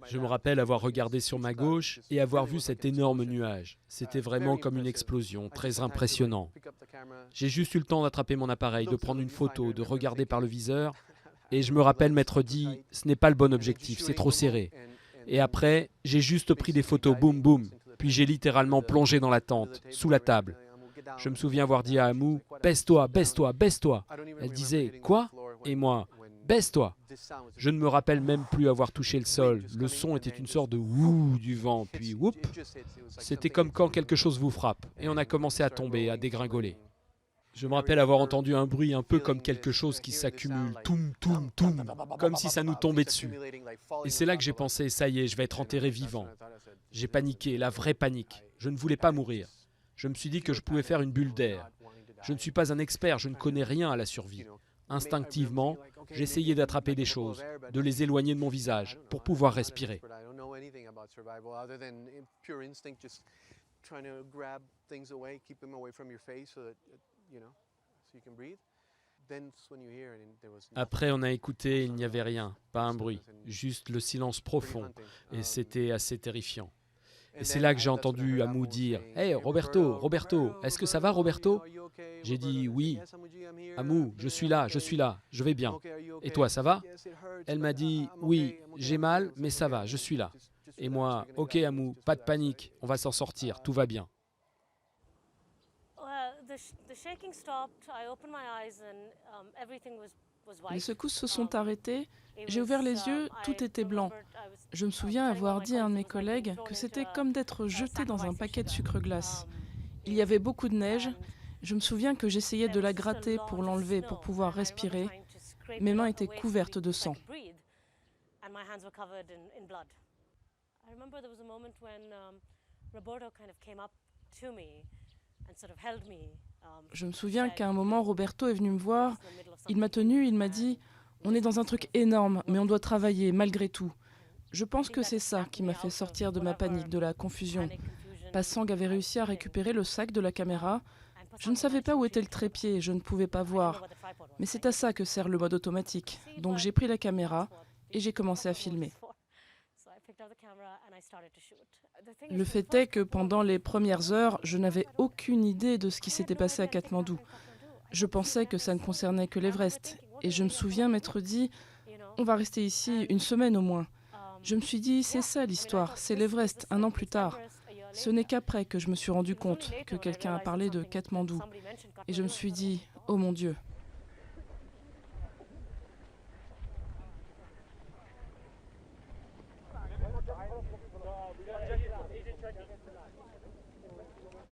Je me rappelle avoir regardé sur ma gauche et avoir vu cet énorme nuage. C'était vraiment comme une explosion, très impressionnant. J'ai juste eu le temps d'attraper mon appareil, de prendre une photo, de regarder par le viseur. Et je me rappelle m'être dit, ce n'est pas le bon objectif, c'est trop serré. Et après, j'ai juste pris des photos, boum boum. Puis j'ai littéralement plongé dans la tente, sous la table. Je me souviens avoir dit à Amou, baisse-toi, baisse-toi, baisse-toi. Elle disait, quoi? Et moi, baisse-toi. Je ne me rappelle même plus avoir touché le sol. Le son était une sorte de wouh du vent, puis whoop. C'était comme quand quelque chose vous frappe, et on a commencé à tomber, à dégringoler. Je me rappelle avoir entendu un bruit un peu comme quelque chose qui s'accumule, toum, toum, toum, comme si ça nous tombait dessus. Et c'est là que j'ai pensé, ça y est, je vais être enterré vivant. J'ai paniqué, la vraie panique. Je ne voulais pas mourir. Je me suis dit que je pouvais faire une bulle d'air. Je ne suis pas un expert, je ne connais rien à la survie. Instinctivement, j'essayais d'attraper des choses, de les éloigner de mon visage, pour pouvoir respirer. Après, on a écouté, il n'y avait rien, pas un bruit, juste le silence profond, et c'était assez terrifiant. Et c'est là que j'ai entendu Amou dire « Hey, Roberto, Roberto, est-ce que ça va, Roberto ?» J'ai dit « Oui. »« Amou, je suis là, je vais bien. Et toi, ça va ?» Elle m'a dit « Oui, j'ai mal, mais ça va, je suis là. » Et moi « Ok, Amou, pas de panique, on va s'en sortir, tout va bien. » Les secousses se sont arrêtées, j'ai ouvert les yeux, tout était blanc. Je me souviens avoir dit à un de mes collègues que c'était comme d'être jeté dans un paquet de sucre glace. Il y avait beaucoup de neige, je me souviens que j'essayais de la gratter pour l'enlever, pour pouvoir respirer. Mes mains étaient couvertes de sang. Je me souviens qu'à un moment, Roberto est venu me voir, il m'a tenu, il m'a dit « On est dans un truc énorme, mais on doit travailler malgré tout ». Je pense que c'est ça qui m'a fait sortir de ma panique, de la confusion. Passang avait réussi à récupérer le sac de la caméra. Je ne savais pas où était le trépied, je ne pouvais pas voir. Mais c'est à ça que sert le mode automatique. Donc j'ai pris la caméra et j'ai commencé à filmer. Le fait est que pendant les premières heures, je n'avais aucune idée de ce qui s'était passé à Katmandou. Je pensais que ça ne concernait que l'Everest. Et je me souviens m'être dit, on va rester ici une semaine au moins. Je me suis dit, c'est ça l'histoire, c'est l'Everest, un an plus tard. Ce n'est qu'après que je me suis rendu compte que quelqu'un a parlé de Katmandou. Et je me suis dit, oh mon Dieu.